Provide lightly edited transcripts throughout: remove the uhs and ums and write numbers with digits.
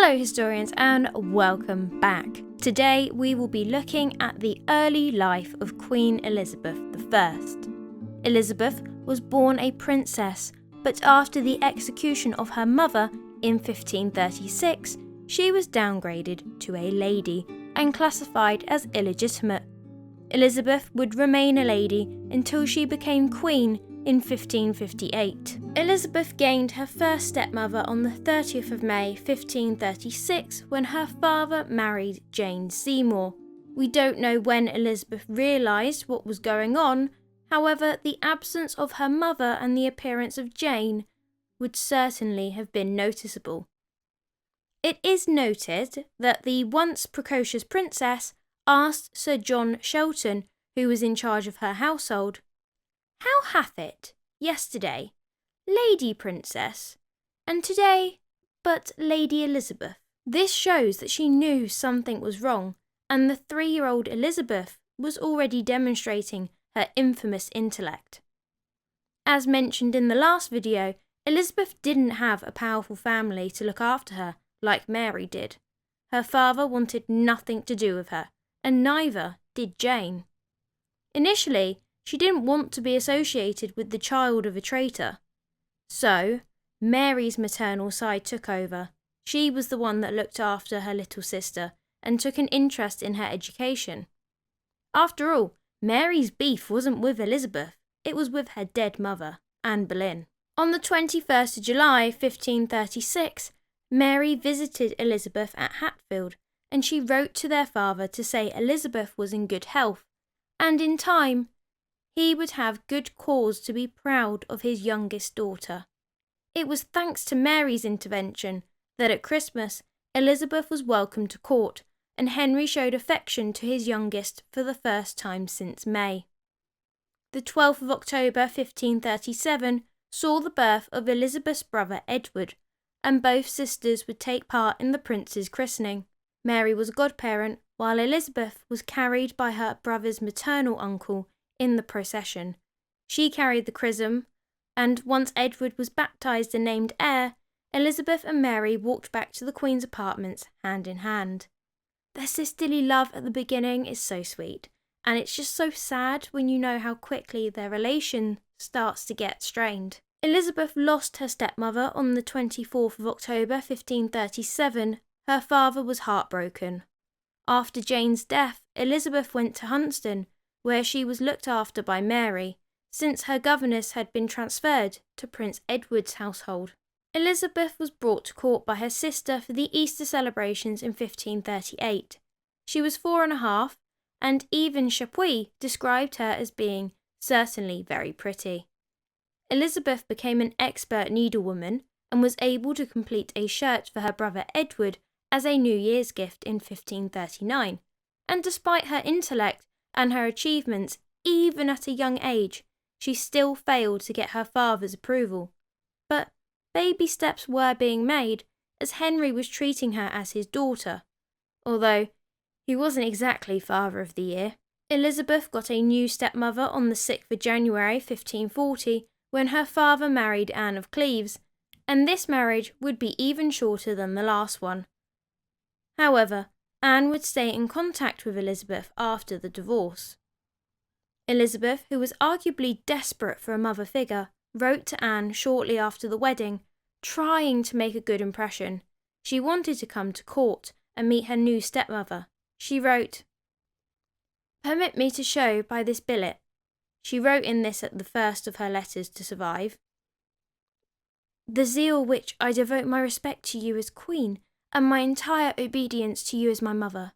Hello historians and welcome back. Today we will be looking at the early life of Queen Elizabeth I. Elizabeth was born a princess, but after the execution of her mother in 1536, she was downgraded to a lady and classified as illegitimate. Elizabeth would remain a lady until she became queen in 1558. Elizabeth gained her first stepmother on the 30th of May 1536 when her father married Jane Seymour. We don't know when Elizabeth realised what was going on, however the absence of her mother and the appearance of Jane would certainly have been noticeable. It is noted that the once precocious princess asked Sir John Shelton, who was in charge of her household, "How hath it, yesterday, Lady Princess, and today but Lady Elizabeth?" This shows that she knew something was wrong, and the 3-year-old Elizabeth was already demonstrating her infamous intellect. As mentioned in the last video, Elizabeth didn't have a powerful family to look after her like Mary did. Her father wanted nothing to do with her, and neither did Jane. Initially, she didn't want to be associated with the child of a traitor. So, Mary's maternal side took over. She was the one that looked after her little sister and took an interest in her education. After all, Mary's beef wasn't with Elizabeth, it was with her dead mother, Anne Boleyn. On the 21st of July 1536, Mary visited Elizabeth at Hatfield, and she wrote to their father to say Elizabeth was in good health, and in time, he would have good cause to be proud of his youngest daughter. It was thanks to Mary's intervention that at Christmas, Elizabeth was welcomed to court, and Henry showed affection to his youngest for the first time since May. The 12th of October 1537 saw the birth of Elizabeth's brother Edward, and both sisters would take part in the prince's christening. Mary was a godparent, while Elizabeth was carried by her brother's maternal uncle in the procession. She carried the chrism, and once Edward was baptised and named heir, Elizabeth and Mary walked back to the Queen's apartments hand in hand. Their sisterly love at the beginning is so sweet, and it's just so sad when you know how quickly their relation starts to get strained. Elizabeth lost her stepmother on the 24th of October 1537. Her father was heartbroken. After Jane's death, Elizabeth went to Huntston, where she was looked after by Mary, since her governess had been transferred to Prince Edward's household. Elizabeth was brought to court by her sister for the Easter celebrations in 1538. She was 4.5, and even Chapuis described her as being certainly very pretty. Elizabeth became an expert needlewoman and was able to complete a shirt for her brother Edward as a New Year's gift in 1539, and despite her intellect and her achievements, even at a young age, she still failed to get her father's approval. But baby steps were being made, as Henry was treating her as his daughter, although he wasn't exactly Father of the Year. Elizabeth got a new stepmother on the 6th of January 1540, when her father married Anne of Cleves, and this marriage would be even shorter than the last one. However, Anne would stay in contact with Elizabeth after the divorce. Elizabeth, who was arguably desperate for a mother figure, wrote to Anne shortly after the wedding, trying to make a good impression. She wanted to come to court and meet her new stepmother. She wrote, "Permit me to show by this billet." She wrote in this at the first of her letters to survive, "the zeal which I devote my respect to you as queen, and my entire obedience to you as my mother.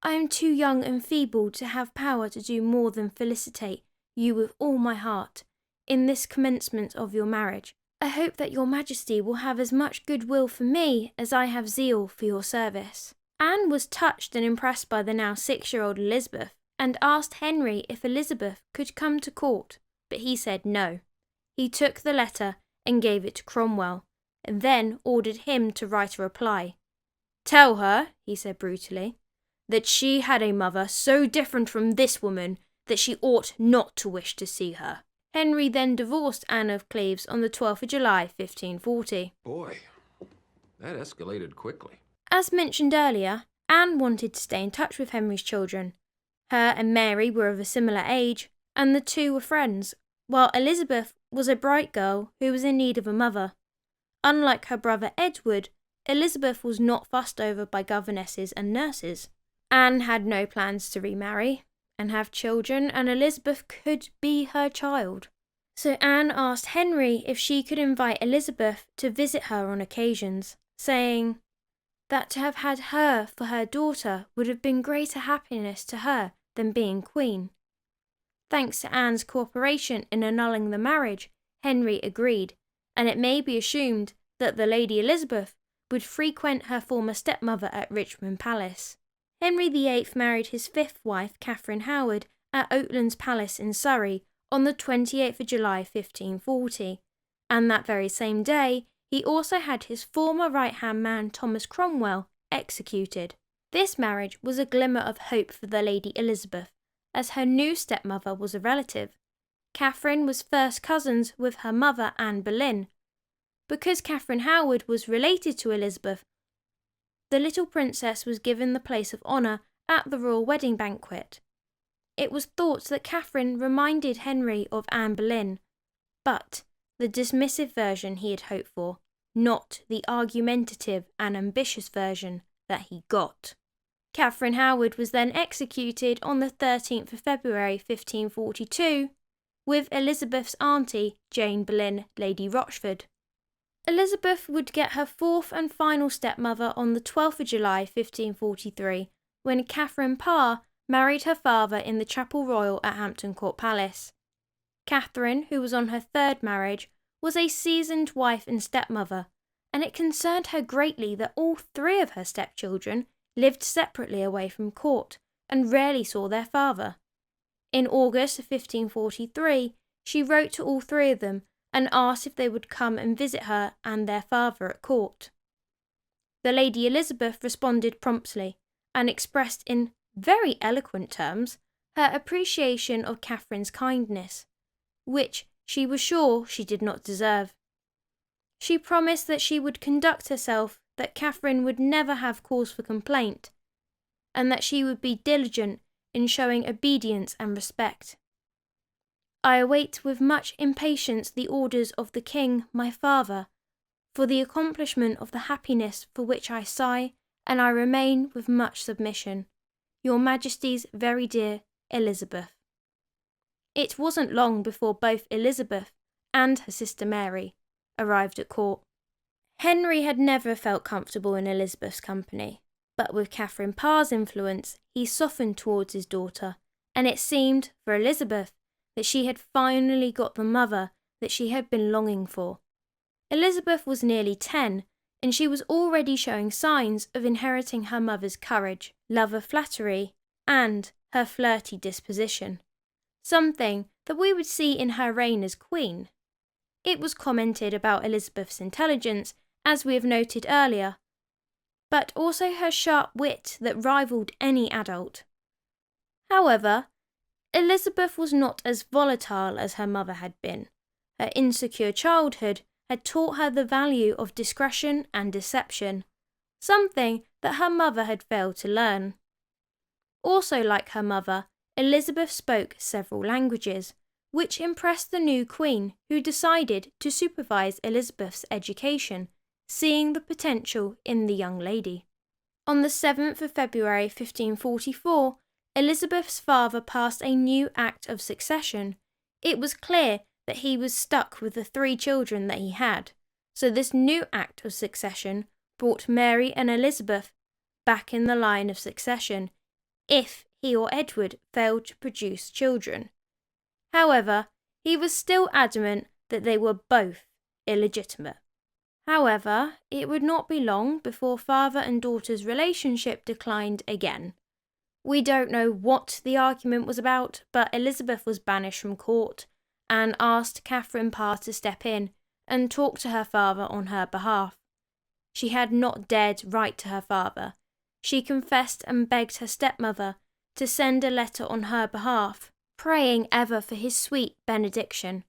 I am too young and feeble to have power to do more than felicitate you with all my heart in this commencement of your marriage. I hope that your majesty will have as much goodwill for me as I have zeal for your service." Anne was touched and impressed by the now 6-year-old Elizabeth, and asked Henry if Elizabeth could come to court, but he said no. He took the letter and gave it to Cromwell, and then ordered him to write a reply. "Tell her," he said brutally, "that she had a mother so different from this woman that she ought not to wish to see her." Henry then divorced Anne of Cleves on the 12th of July 1540. Boy, that escalated quickly. As mentioned earlier, Anne wanted to stay in touch with Henry's children. Her and Mary were of a similar age, and the two were friends, while Elizabeth was a bright girl who was in need of a mother. Unlike her brother Edward, Elizabeth was not fussed over by governesses and nurses. Anne had no plans to remarry and have children, and Elizabeth could be her child. So Anne asked Henry if she could invite Elizabeth to visit her on occasions, saying that to have had her for her daughter would have been greater happiness to her than being queen. Thanks to Anne's cooperation in annulling the marriage, Henry agreed, and it may be assumed that the Lady Elizabeth would frequent her former stepmother at Richmond Palace. Henry VIII married his fifth wife, Catherine Howard, at Oatlands Palace in Surrey on the 28th of July 1540, and that very same day he also had his former right-hand man Thomas Cromwell executed. This marriage was a glimmer of hope for the Lady Elizabeth, as her new stepmother was a relative. Catherine was first cousins with her mother Anne Boleyn. Because Catherine Howard was related to Elizabeth, the little princess was given the place of honour at the royal wedding banquet. It was thought that Catherine reminded Henry of Anne Boleyn, but the dismissive version he had hoped for, not the argumentative and ambitious version that he got. Catherine Howard was then executed on the 13th of February 1542, with Elizabeth's auntie, Jane Boleyn, Lady Rochford. Elizabeth would get her fourth and final stepmother on the 12th of July 1543, when Catherine Parr married her father in the Chapel Royal at Hampton Court Palace. Catherine, who was on her third marriage, was a seasoned wife and stepmother, and it concerned her greatly that all three of her stepchildren lived separately away from court and rarely saw their father. In August of 1543, she wrote to all three of them and asked if they would come and visit her and their father at court. The Lady Elizabeth responded promptly and expressed in very eloquent terms her appreciation of Catherine's kindness, which she was sure she did not deserve. She promised that she would conduct herself that Catherine would never have cause for complaint, and that she would be diligent in showing obedience and respect. I await with much impatience the orders of the King, my father, for the accomplishment of the happiness for which I sigh, and I remain with much submission. Your Majesty's very dear Elizabeth. It wasn't long before both Elizabeth and her sister Mary arrived at court. Henry had never felt comfortable in Elizabeth's company, but with Catherine Parr's influence he softened towards his daughter, and it seemed, for Elizabeth, that she had finally got the mother that she had been longing for. Elizabeth was nearly 10, and she was already showing signs of inheriting her mother's courage, love of flattery, and her flirty disposition, something that we would see in her reign as queen. It was commented about Elizabeth's intelligence, as we have noted earlier, but also her sharp wit that rivaled any adult. However, Elizabeth was not as volatile as her mother had been. Her insecure childhood had taught her the value of discretion and deception, something that her mother had failed to learn. Also, like her mother, Elizabeth spoke several languages, which impressed the new queen, who decided to supervise Elizabeth's education, seeing the potential in the young lady. On the 7th of February 1544, Elizabeth's father passed a new Act of Succession. It was clear that he was stuck with the 3 children that he had, so this new Act of Succession brought Mary and Elizabeth back in the line of succession, if he or Edward failed to produce children. However, he was still adamant that they were both illegitimate. However, it would not be long before father and daughter's relationship declined again. We don't know what the argument was about, but Elizabeth was banished from court and asked Catherine Parr to step in and talk to her father on her behalf. She had not dared write to her father. She confessed and begged her stepmother to send a letter on her behalf, praying ever for his sweet benediction,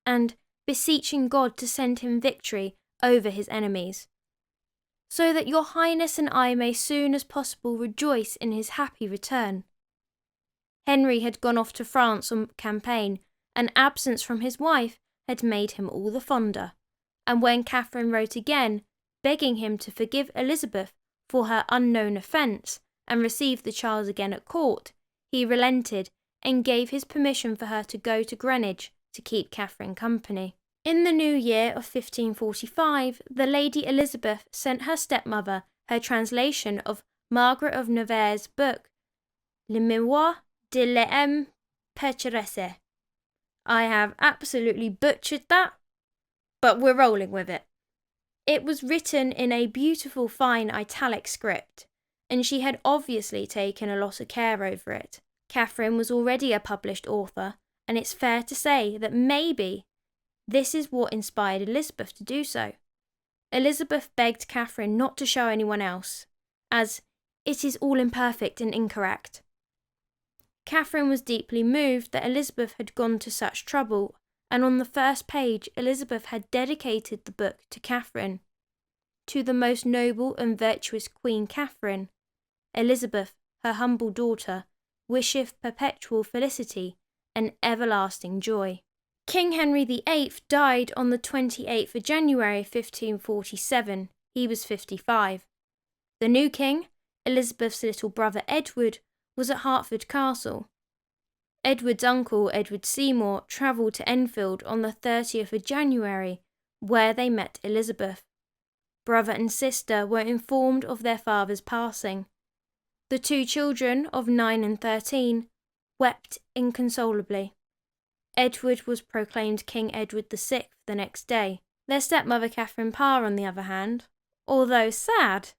and beseeching God to send him victory over his enemies. so that your highness and I may soon as possible rejoice in his happy return. Henry had gone off to France on campaign, and absence from his wife had made him all the fonder, and when Catherine wrote again, begging him to forgive Elizabeth for her unknown offence and receive the child again at court, he relented and gave his permission for her to go to Greenwich to keep Catherine company. In the new year of 1545, the Lady Elizabeth sent her stepmother her translation of Margaret of Nevers' book, Les Mémoires de l'Homme Pécheresse. I have absolutely butchered that, but we're rolling with it. It was written in a beautiful fine italic script, and she had obviously taken a lot of care over it. Catherine was already a published author, and it's fair to say that maybe this is what inspired Elizabeth to do so. Elizabeth begged Catherine not to show anyone else, as it is all imperfect and incorrect. Catherine was deeply moved that Elizabeth had gone to such trouble, and on the first page Elizabeth had dedicated the book to Catherine. To the most noble and virtuous Queen Catherine, Elizabeth, her humble daughter, wisheth perpetual felicity and everlasting joy. King Henry VIII died on the 28th of January 1547. He was 55. The new king, Elizabeth's little brother Edward, was at Hertford Castle. Edward's uncle, Edward Seymour, travelled to Enfield on the 30th of January, where they met Elizabeth. Brother and sister were informed of their father's passing. The two children, of 9 and 13, wept inconsolably. Edward was proclaimed King Edward VI the next day. Their stepmother Catherine Parr, on the other hand, although sad,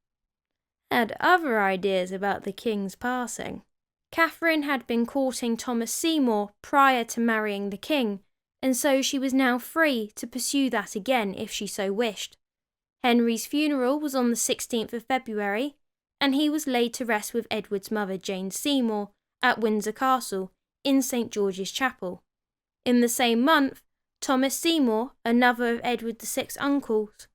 had other ideas about the king's passing. Catherine had been courting Thomas Seymour prior to marrying the king, and so she was now free to pursue that again if she so wished. Henry's funeral was on the 16th of February, and he was laid to rest with Edward's mother Jane Seymour at Windsor Castle in St George's Chapel. In the same month, Thomas Seymour, another of Edward VI's uncles,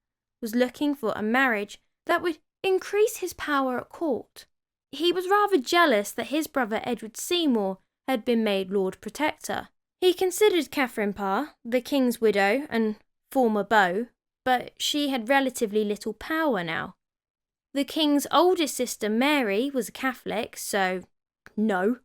was looking for a marriage that would increase his power at court. He was rather jealous that his brother Edward Seymour had been made Lord Protector. He considered Catherine Parr, the king's widow and former beau, but she had relatively little power now. The king's oldest sister Mary was a Catholic, so no.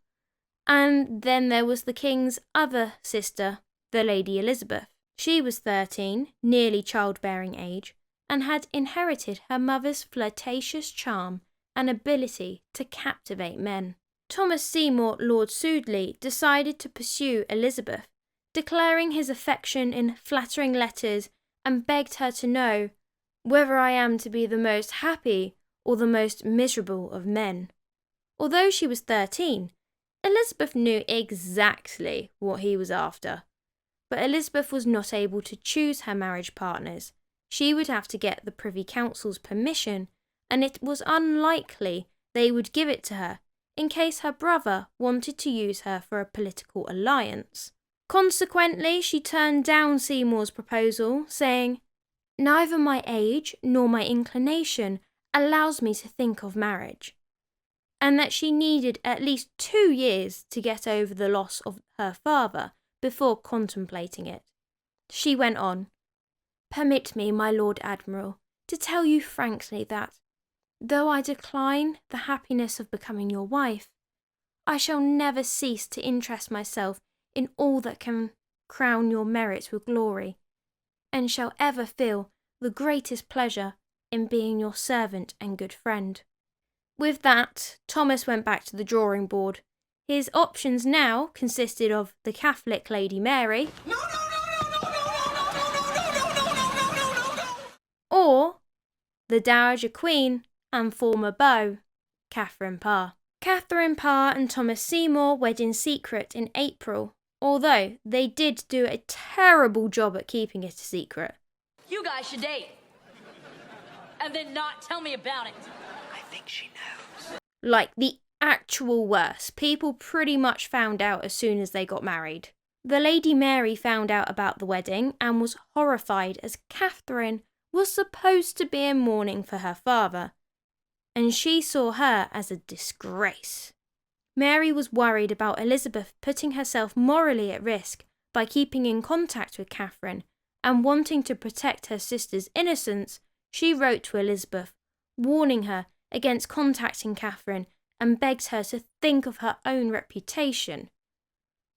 And then there was the king's other sister, the Lady Elizabeth. She was 13, nearly childbearing age, and had inherited her mother's flirtatious charm and ability to captivate men. Thomas Seymour, Lord Sudeley, decided to pursue Elizabeth, declaring his affection in flattering letters, and begged her to know whether I am to be the most happy or the most miserable of men. Although she was 13, Elizabeth knew exactly what he was after. But Elizabeth was not able to choose her marriage partners. She would have to get the Privy Council's permission, and it was unlikely they would give it to her in case her brother wanted to use her for a political alliance. Consequently, she turned down Seymour's proposal, saying, "Neither my age nor my inclination allows me to think of marriage," and that she needed at least 2 years to get over the loss of her father before contemplating it. She went on, "Permit me, my Lord Admiral, to tell you frankly that, though I decline the happiness of becoming your wife, I shall never cease to interest myself in all that can crown your merits with glory, and shall ever feel the greatest pleasure in being your servant and good friend." With that, Thomas went back to the drawing board. His options now consisted of the Catholic Lady Mary, or the Dowager Queen and former beau, Catherine Parr. Catherine Parr and Thomas Seymour wed in secret in April, although they did do a terrible job at keeping it a secret. You guys should date, and then not tell me about it. I think she knows. Like the actual worst. People pretty much found out as soon as they got married. The Lady Mary found out about the wedding and was horrified as Catherine was supposed to be in mourning for her father, and she saw her as a disgrace. Mary was worried about Elizabeth putting herself morally at risk by keeping in contact with Catherine, and wanting to protect her sister's innocence, she wrote to Elizabeth, warning her against contacting Catherine and begged her to think of her own reputation.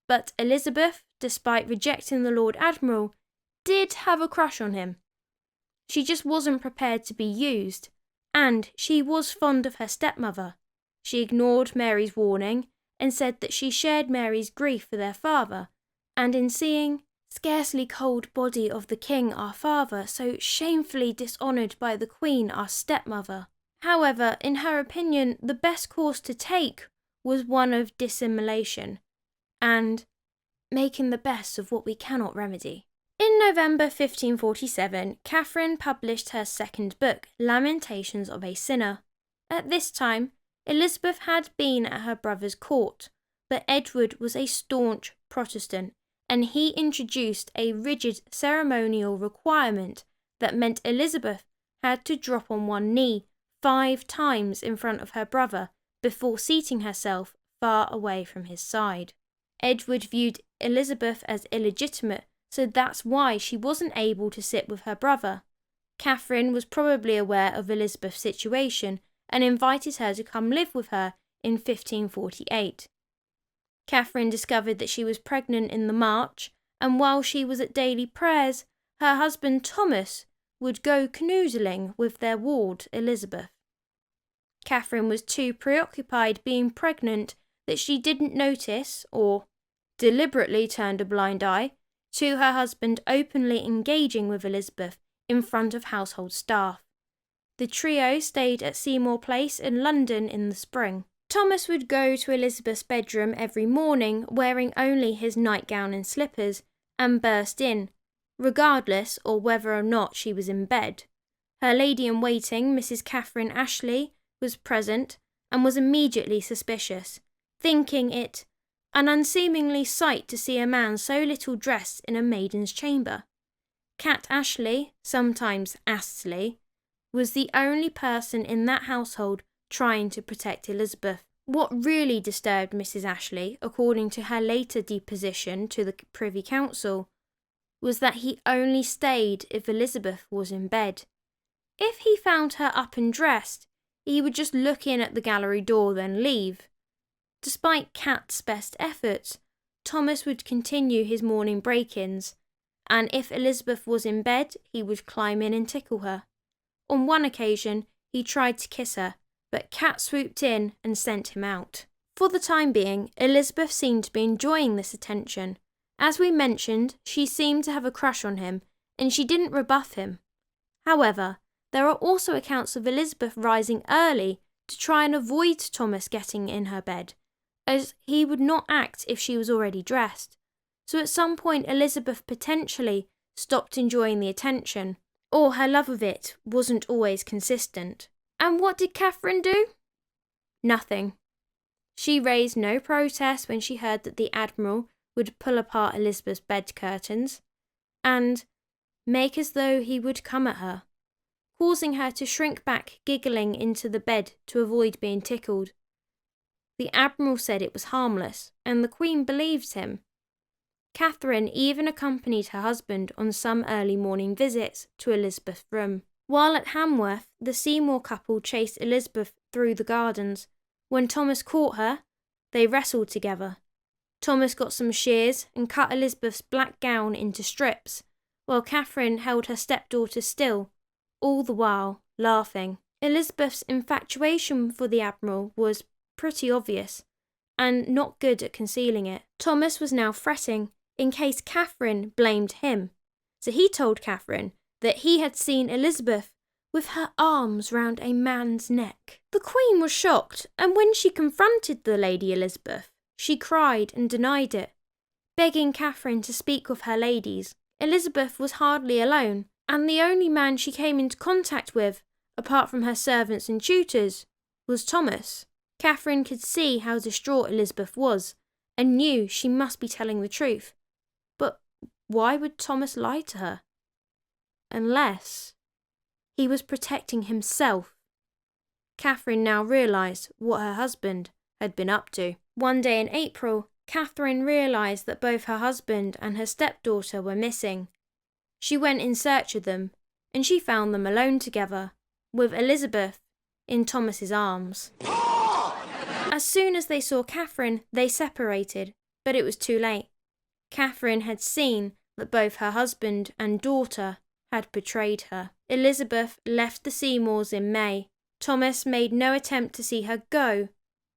But Elizabeth, despite rejecting the Lord Admiral, did have a crush on him. She just wasn't prepared to be used, and she was fond of her stepmother. She ignored Mary's warning and said that she shared Mary's grief for their father, and in seeing scarcely cold body of the king our father so shamefully dishonoured by the queen our stepmother. However, in her opinion, the best course to take was one of dissimulation, and making the best of what we cannot remedy. In November 1547, Catherine published her second book, Lamentations of a Sinner. At this time, Elizabeth had been at her brother's court, but Edward was a staunch Protestant, and he introduced a rigid ceremonial requirement that meant Elizabeth had to drop on one knee 5 times in front of her brother before seating herself far away from his side. Edward viewed Elizabeth as illegitimate, so that's why she wasn't able to sit with her brother. Catherine was probably aware of Elizabeth's situation and invited her to come live with her in 1548. Catherine discovered that she was pregnant in the March, and while she was at daily prayers, her husband Thomas would go canoodling with their ward Elizabeth. Catherine was too preoccupied being pregnant that she didn't notice, or deliberately turned a blind eye, to her husband openly engaging with Elizabeth in front of household staff. The trio stayed at Seymour Place in London in the spring. Thomas would go to Elizabeth's bedroom every morning wearing only his nightgown and slippers, and burst in, regardless of whether or not she was in bed. Her lady-in-waiting, Mrs. Catherine Ashley, was present and was immediately suspicious, thinking it an unseemly sight to see a man so little dressed in a maiden's chamber. Cat Ashley, sometimes Astley, was the only person in that household trying to protect Elizabeth. What really disturbed Mrs. Ashley, according to her later deposition to the Privy Council, was that he only stayed if Elizabeth was in bed. If he found her up and dressed, he would just look in at the gallery door then leave. Despite Cat's best efforts, Thomas would continue his morning break-ins, and if Elizabeth was in bed, he would climb in and tickle her. On one occasion, he tried to kiss her, but Cat swooped in and sent him out. For the time being, Elizabeth seemed to be enjoying this attention. As we mentioned, she seemed to have a crush on him, and she didn't rebuff him. However, there are also accounts of Elizabeth rising early to try and avoid Thomas getting in her bed, as he would not act if she was already dressed. So at some point Elizabeth potentially stopped enjoying the attention, or her love of it wasn't always consistent. And what did Catherine do? Nothing. She raised no protest when she heard that the Admiral would pull apart Elizabeth's bed curtains and make as though he would come at her, causing her to shrink back giggling into the bed to avoid being tickled. The Admiral said it was harmless, and the Queen believed him. Catherine even accompanied her husband on some early morning visits to Elizabeth's room. While at Hamworth, the Seymour couple chased Elizabeth through the gardens. When Thomas caught her, they wrestled together. Thomas got some shears and cut Elizabeth's black gown into strips, while Catherine held her stepdaughter still, all the while laughing. Elizabeth's infatuation for the Admiral was pretty obvious, and not good at concealing it. Thomas was now fretting in case Catherine blamed him, so he told Catherine that he had seen Elizabeth with her arms round a man's neck. The Queen was shocked, and when she confronted the Lady Elizabeth, she cried and denied it, begging Catherine to speak with her ladies. Elizabeth was hardly alone, and the only man she came into contact with, apart from her servants and tutors, was Thomas. Catherine could see how distraught Elizabeth was, and knew she must be telling the truth. But why would Thomas lie to her? Unless He was protecting himself. Catherine now realised what her husband had been up to. One day in April, Catherine realised that both her husband and her stepdaughter were missing. She went in search of them, and she found them alone together, with Elizabeth in Thomas's arms. As soon as they saw Catherine, they separated, but it was too late. Catherine had seen that both her husband and daughter had betrayed her. Elizabeth left the Seymours in May. Thomas made no attempt to see her go,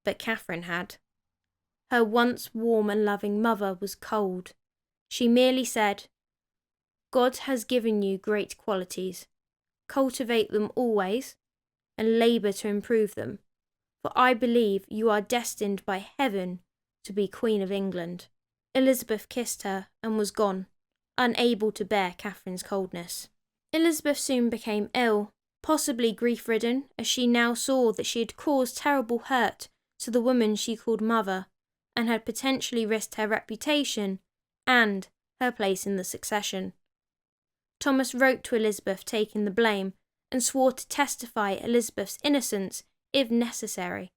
but Catherine had. Her once warm and loving mother was cold. She merely said, "God has given you great qualities. Cultivate them always, and labour to improve them, for I believe you are destined by heaven to be Queen of England." Elizabeth kissed her and was gone, unable to bear Catherine's coldness. Elizabeth soon became ill, possibly grief-ridden, as she now saw that she had caused terrible hurt to the woman she called mother, and had potentially risked her reputation and her place in the succession. Thomas wrote to Elizabeth taking the blame and swore to testify Elizabeth's innocence if necessary.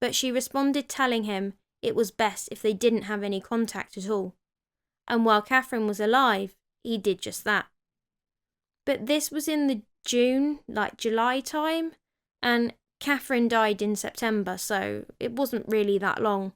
But she responded telling him it was best if they didn't have any contact at all, and while Catherine was alive, he did just that. But this was in the July time, and Catherine died in September, so it wasn't really that long.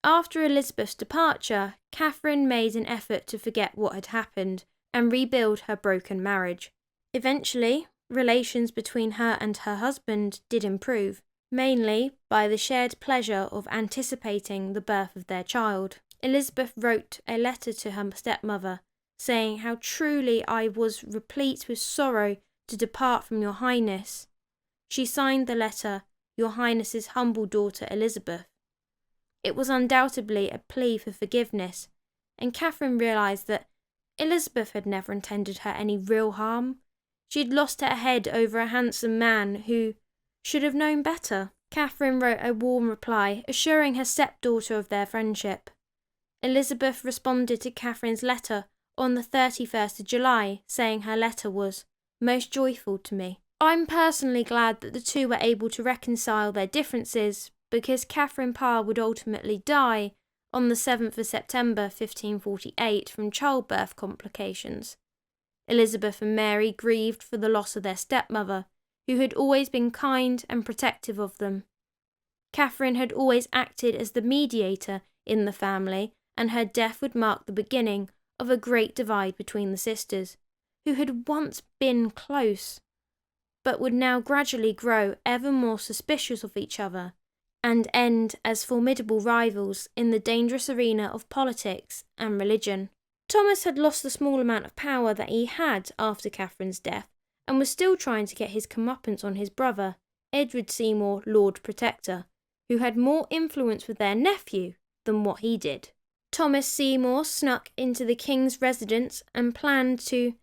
After Elizabeth's departure, Catherine made an effort to forget what had happened and rebuild her broken marriage. Eventually, relations between her and her husband did improve, mainly by the shared pleasure of anticipating the birth of their child. Elizabeth wrote a letter to her stepmother, saying how truly I was replete with sorrow to depart from your highness. She signed the letter, Your Highness's humble daughter Elizabeth. It was undoubtedly a plea for forgiveness, and Catherine realised that Elizabeth had never intended her any real harm. She had lost her head over a handsome man who should have known better. Catherine wrote a warm reply, assuring her stepdaughter of their friendship. Elizabeth responded to Catherine's letter on the 31st of July, saying her letter was most joyful to me. I'm personally glad that the two were able to reconcile their differences, because Catherine Parr would ultimately die on the 7th of September 1548 from childbirth complications. Elizabeth and Mary grieved for the loss of their stepmother, who had always been kind and protective of them. Catherine had always acted as the mediator in the family, and her death would mark the beginning of a great divide between the sisters, who had once been close, but would now gradually grow ever more suspicious of each other, and end as formidable rivals in the dangerous arena of politics and religion. Thomas had lost the small amount of power that he had after Catherine's death, and was still trying to get his comeuppance on his brother, Edward Seymour, Lord Protector, who had more influence with their nephew than what he did. Thomas Seymour snuck into the king's residence and planned to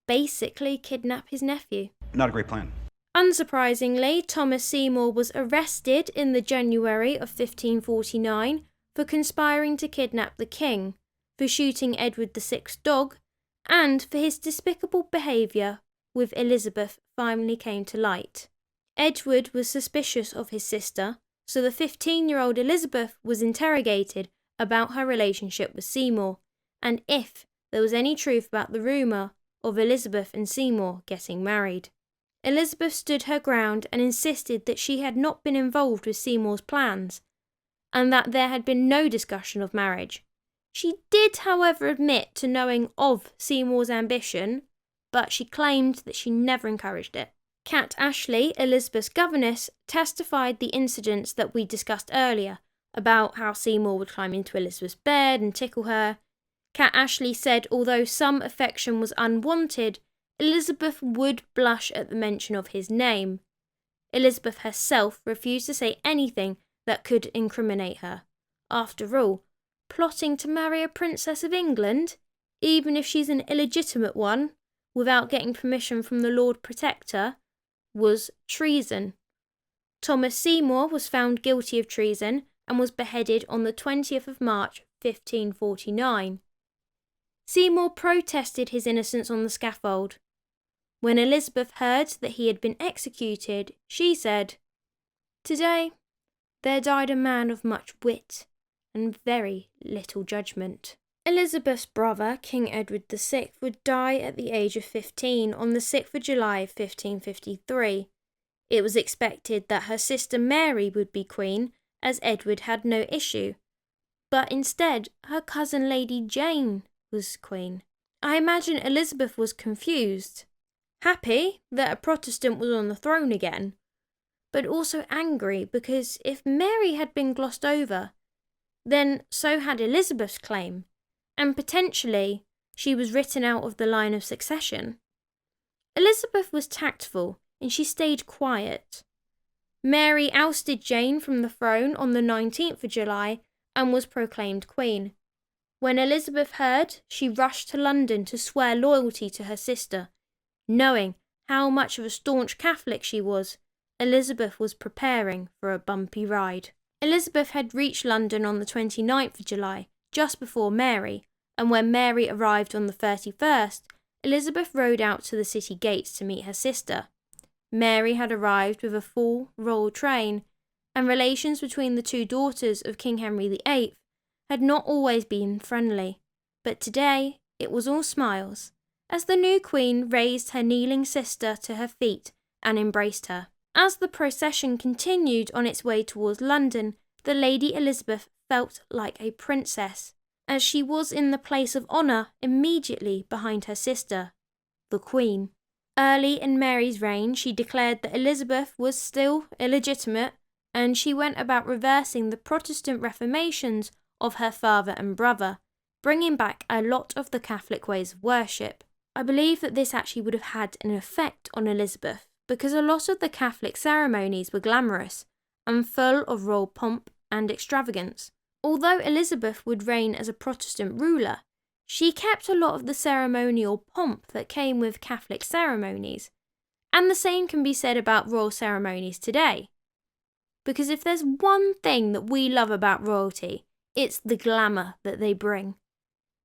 basically kidnap his nephew. Not a great plan. Unsurprisingly, Thomas Seymour was arrested in the January of 1549 for conspiring to kidnap the king, for shooting Edward VI's dog, and for his despicable behaviour with Elizabeth finally came to light. Edward was suspicious of his sister, so the 15-year-old Elizabeth was interrogated about her relationship with Seymour, and if there was any truth about the rumour of Elizabeth and Seymour getting married. Elizabeth stood her ground and insisted that she had not been involved with Seymour's plans, and that there had been no discussion of marriage. She did, however, admit to knowing of Seymour's ambition, but she claimed that she never encouraged it. Cat Ashley, Elizabeth's governess, testified the incidents that we discussed earlier, about how Seymour would climb into Elizabeth's bed and tickle her. Cat Ashley said although some affection was unwanted, Elizabeth would blush at the mention of his name. Elizabeth herself refused to say anything that could incriminate her. After all, plotting to marry a princess of England, even if she's an illegitimate one, without getting permission from the Lord Protector, was treason. Thomas Seymour was found guilty of treason and was beheaded on the 20th of March 1549. Seymour protested his innocence on the scaffold. When Elizabeth heard that he had been executed, she said, "Today there died a man of much wit and very little judgment." Elizabeth's brother, King Edward VI, would die at the age of 15 on the 6th of July 1553. It was expected that her sister Mary would be queen, as Edward had no issue. But instead, her cousin Lady Jane was queen. I imagine Elizabeth was confused, happy that a Protestant was on the throne again, but also angry because if Mary had been glossed over, then so had Elizabeth's claim, and potentially she was written out of the line of succession. Elizabeth was tactful and she stayed quiet. Mary ousted Jane from the throne on the 19th of July and was proclaimed queen. When Elizabeth heard, she rushed to London to swear loyalty to her sister. Knowing how much of a staunch Catholic she was, Elizabeth was preparing for a bumpy ride. Elizabeth had reached London on the 29th of July, just before Mary, and when Mary arrived on the 31st, Elizabeth rode out to the city gates to meet her sister. Mary had arrived with a full royal train, and relations between the two daughters of King Henry VIII had not always been friendly, but today it was all smiles, as the new queen raised her kneeling sister to her feet and embraced her. As the procession continued on its way towards London, the Lady Elizabeth felt like a princess, as she was in the place of honour immediately behind her sister, the Queen. Early in Mary's reign, she declared that Elizabeth was still illegitimate, and she went about reversing the Protestant reformations of her father and brother, bringing back a lot of the Catholic ways of worship. I believe that this actually would have had an effect on Elizabeth, because a lot of the Catholic ceremonies were glamorous and full of royal pomp and extravagance. Although Elizabeth would reign as a Protestant ruler, she kept a lot of the ceremonial pomp that came with Catholic ceremonies, and the same can be said about royal ceremonies today. Because if there's one thing that we love about royalty, it's the glamour that they bring.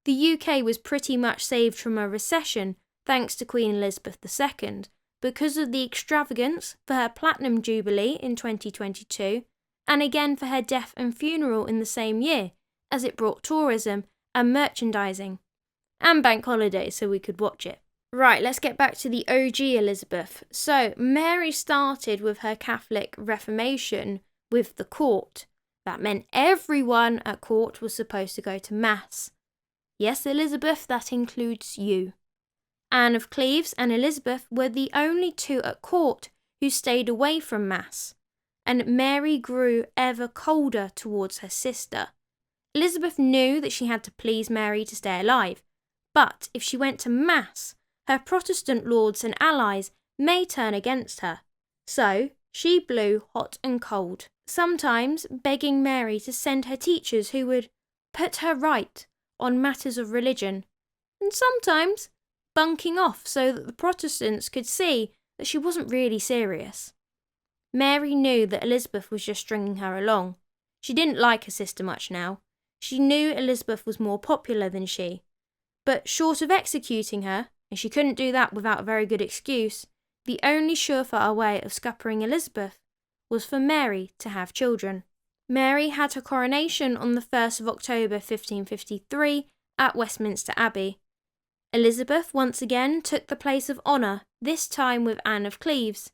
The UK was pretty much saved from a recession thanks to Queen Elizabeth II, because of the extravagance for her Platinum Jubilee in 2022, and again for her death and funeral in the same year, as it brought tourism and merchandising, and bank holidays so we could watch it. Right, let's get back to the OG Elizabeth. So, Mary started with her Catholic Reformation with the court. That meant everyone at court was supposed to go to Mass. Yes, Elizabeth, that includes you. Anne of Cleves and Elizabeth were the only two at court who stayed away from Mass, and Mary grew ever colder towards her sister. Elizabeth knew that she had to please Mary to stay alive, but if she went to Mass, her Protestant lords and allies may turn against her. So she blew hot and cold, sometimes begging Mary to send her teachers who would put her right on matters of religion, and sometimes bunking off so that the Protestants could see that she wasn't really serious. Mary knew that Elizabeth was just stringing her along. She didn't like her sister much now. She knew Elizabeth was more popular than she. But short of executing her, and she couldn't do that without a very good excuse, the only surefire way of scuppering Elizabeth was for Mary to have children. Mary had her coronation on the 1st of October 1553 at Westminster Abbey. Elizabeth once again took the place of honour, this time with Anne of Cleves.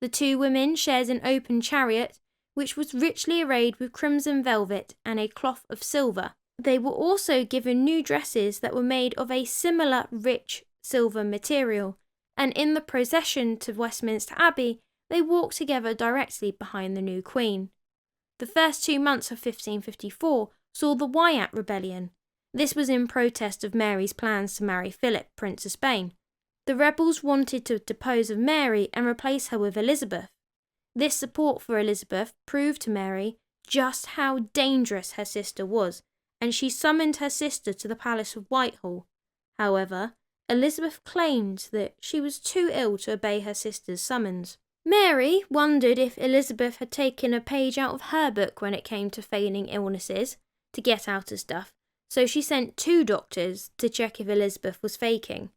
The two women shared an open chariot, which was richly arrayed with crimson velvet and a cloth of silver. They were also given new dresses that were made of a similar rich silver material, and in the procession to Westminster Abbey, they walked together directly behind the new queen. The first 2 months of 1554 saw the Wyatt Rebellion. This was in protest of Mary's plans to marry Philip, Prince of Spain. The rebels wanted to depose of Mary and replace her with Elizabeth. This support for Elizabeth proved to Mary just how dangerous her sister was, and she summoned her sister to the Palace of Whitehall. However, Elizabeth claimed that she was too ill to obey her sister's summons. Mary wondered if Elizabeth had taken a page out of her book when it came to feigning illnesses to get out of stuff, so she sent 2 doctors to check if Elizabeth was faking.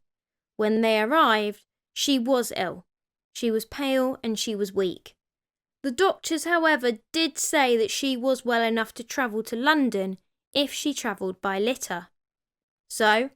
When they arrived, She was ill. She was pale and she was weak. The doctors, however, did say that she was well enough to travel to London if she travelled by litter. So,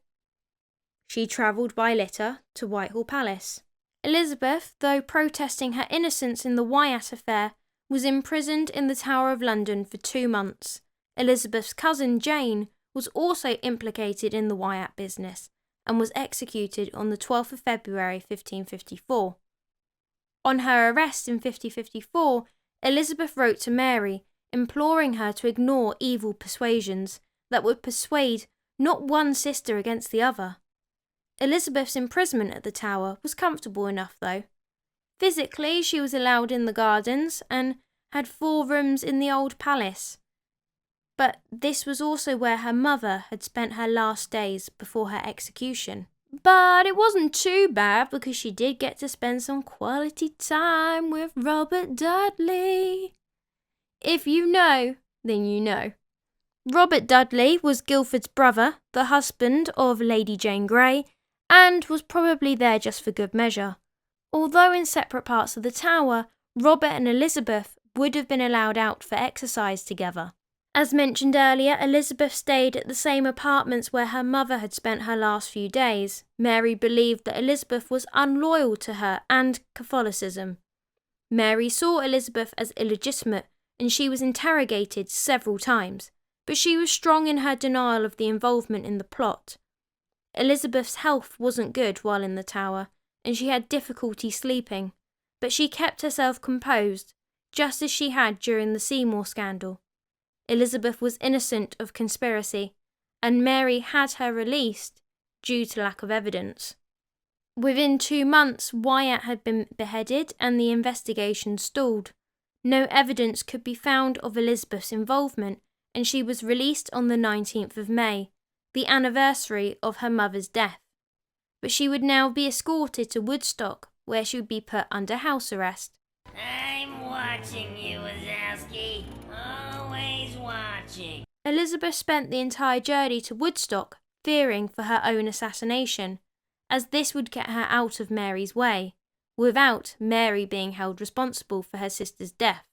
she travelled by litter to Whitehall Palace. Elizabeth, though protesting her innocence in the Wyatt affair, was imprisoned in the Tower of London for 2 months. Elizabeth's cousin Jane was also implicated in the Wyatt business and was executed on the 12th of February 1554. On her arrest in 1554, Elizabeth wrote to Mary, imploring her to ignore evil persuasions that would persuade not one sister against the other. Elizabeth's imprisonment at the Tower was comfortable enough, though. Physically, she was allowed in the gardens and had 4 rooms in the old palace. But this was also where her mother had spent her last days before her execution. But it wasn't too bad because she did get to spend some quality time with Robert Dudley. If you know, then you know. Robert Dudley was Guildford's brother, the husband of Lady Jane Grey, and was probably there just for good measure. Although in separate parts of the Tower, Robert and Elizabeth would have been allowed out for exercise together. As mentioned earlier, Elizabeth stayed at the same apartments where her mother had spent her last few days. Mary believed that Elizabeth was unloyal to her and Catholicism. Mary saw Elizabeth as illegitimate and she was interrogated several times, but she was strong in her denial of the involvement in the plot. Elizabeth's health wasn't good while in the Tower, and she had difficulty sleeping, but she kept herself composed, just as she had during the Seymour scandal. Elizabeth was innocent of conspiracy, and Mary had her released due to lack of evidence. Within 2 months, Wyatt had been beheaded and the investigation stalled. No evidence could be found of Elizabeth's involvement, and she was released on the 19th of May, the anniversary of her mother's death. But she would now be escorted to Woodstock, where she would be put under house arrest. I'm watching you, Wazowski. Always watching. Elizabeth spent the entire journey to Woodstock fearing for her own assassination, as this would get her out of Mary's way, without Mary being held responsible for her sister's death.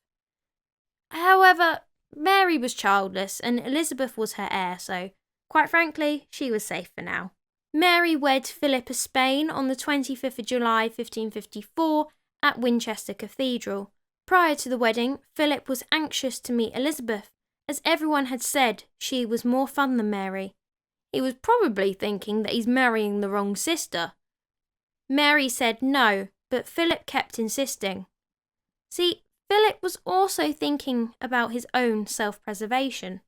However, Mary was childless and Elizabeth was her heir, so, quite frankly, she was safe for now. Mary wed Philip of Spain on the 25th of July 1554 at Winchester Cathedral. Prior to the wedding, Philip was anxious to meet Elizabeth, as everyone had said she was more fun than Mary. He was probably thinking that he's marrying the wrong sister. Mary said no, but Philip kept insisting. See, Philip was also thinking about his own self-preservation.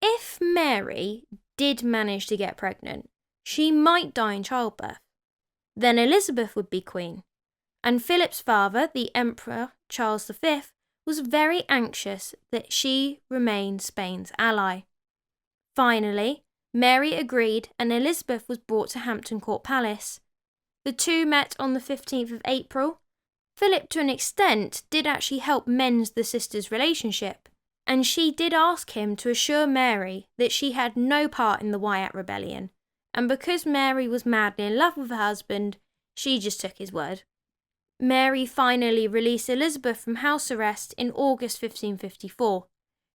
If Mary did manage to get pregnant, she might die in childbirth. Then Elizabeth would be queen. And Philip's father, the Emperor Charles V, was very anxious that she remain Spain's ally. Finally, Mary agreed and Elizabeth was brought to Hampton Court Palace. The two met on the 15th of April. Philip, to an extent, did actually help mend the sisters' relationship, and she did ask him to assure Mary that she had no part in the Wyatt rebellion, and because Mary was madly in love with her husband, she just took his word. Mary finally released Elizabeth from house arrest in August 1554.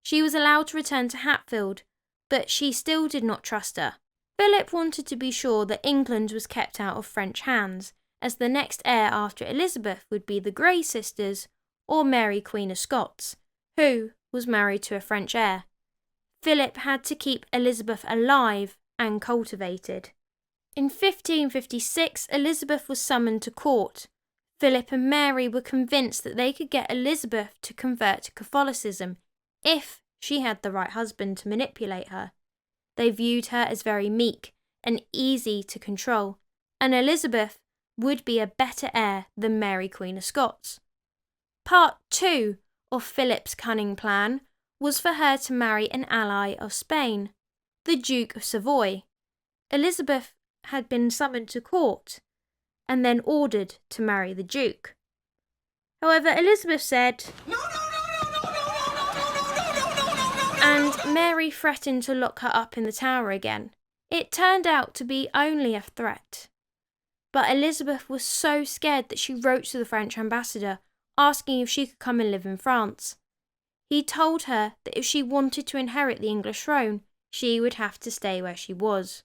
She was allowed to return to Hatfield, but she still did not trust her. Philip wanted to be sure that England was kept out of French hands, as the next heir after Elizabeth would be the Grey sisters or Mary Queen of Scots, who was married to a French heir. Philip had to keep Elizabeth alive and cultivated. In 1556, Elizabeth was summoned to court. Philip and Mary were convinced that they could get Elizabeth to convert to Catholicism if she had the right husband to manipulate her. They viewed her as very meek and easy to control, and Elizabeth would be a better heir than Mary Queen of Scots. Part 2 of Philip's cunning plan was for her to marry an ally of Spain, the Duke of Savoy. Elizabeth had been summoned to court and then ordered to marry the Duke. However, Elizabeth said no, and Mary threatened to lock her up in the Tower again. It turned out to be only a threat. But Elizabeth was so scared that she wrote to the French ambassador asking if she could come and live in France. He told her that if she wanted to inherit the English throne, she would have to stay where she was.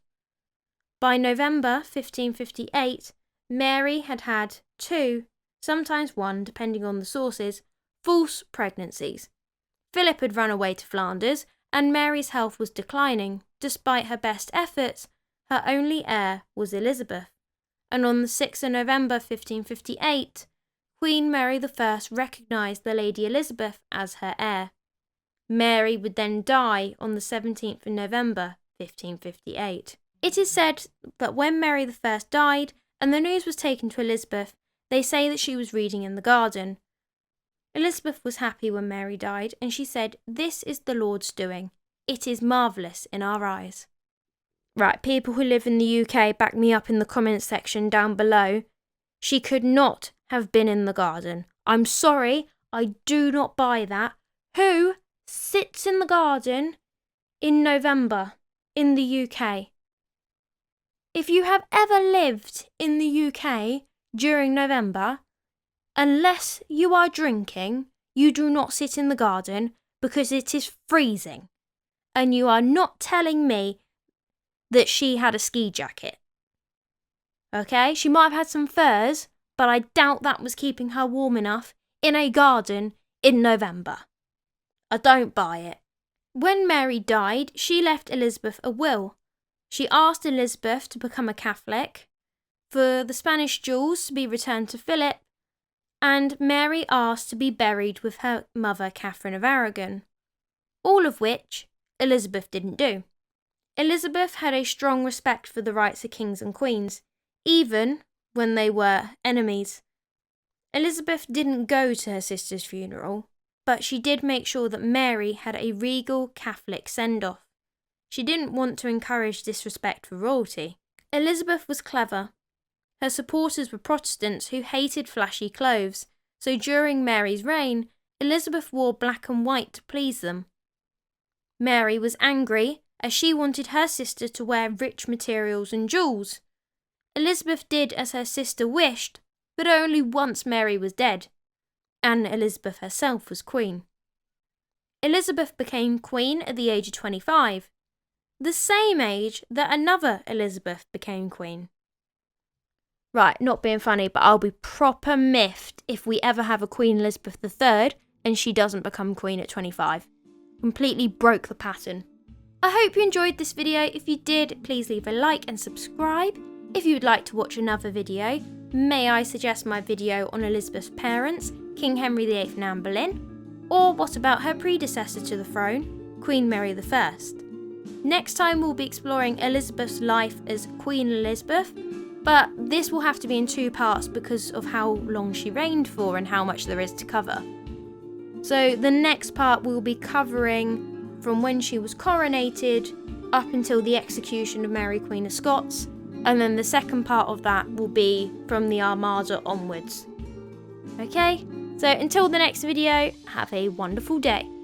By November 1558, Mary had had 2, sometimes 1, depending on the sources, false pregnancies. Philip had run away to Flanders, and Mary's health was declining. Despite her best efforts, her only heir was Elizabeth. And on the 6th of November 1558, Queen Mary I recognised the Lady Elizabeth as her heir. Mary would then die on the 17th of November 1558. It is said that when Mary I died and the news was taken to Elizabeth, they say that she was reading in the garden. Elizabeth was happy when Mary died, and she said, "This is the Lord's doing. It is marvellous in our eyes." Right, people who live in the UK, back me up in the comments section down below. She could not have been in the garden. I'm sorry, I do not buy that. Who sits in the garden in November in the UK? If you have ever lived in the UK during November, unless you are drinking, you do not sit in the garden because it is freezing. And you are not telling me that she had a ski jacket. Okay, she might have had some furs, but I doubt that was keeping her warm enough in a garden in November. I don't buy it. When Mary died, she left Elizabeth a will. She asked Elizabeth to become a Catholic, for the Spanish jewels to be returned to Philip, and Mary asked to be buried with her mother Catherine of Aragon, all of which Elizabeth didn't do. Elizabeth had a strong respect for the rights of kings and queens, even when they were enemies. Elizabeth didn't go to her sister's funeral, but she did make sure that Mary had a regal Catholic send-off. She didn't want to encourage disrespect for royalty. Elizabeth was clever. Her supporters were Protestants who hated flashy clothes, so during Mary's reign, Elizabeth wore black and white to please them. Mary was angry as she wanted her sister to wear rich materials and jewels. Elizabeth did as her sister wished, but only once Mary was dead, and Elizabeth herself was queen. Elizabeth became queen at the age of 25, the same age that another Elizabeth became queen. Right, not being funny, but I'll be proper miffed if we ever have a Queen Elizabeth III and she doesn't become queen at 25. Completely broke the pattern. I hope you enjoyed this video. If you did, please leave a like and subscribe. If you would like to watch another video, may I suggest my video on Elizabeth's parents, King Henry VIII and Anne Boleyn? Or what about her predecessor to the throne, Queen Mary I? Next time we'll be exploring Elizabeth's life as Queen Elizabeth, but this will have to be in 2 parts because of how long she reigned for and how much there is to cover. So the next part we'll be covering from when she was coronated up until the execution of Mary Queen of Scots, and then the second part of that will be from the Armada onwards. Okay, so until the next video, have a wonderful day.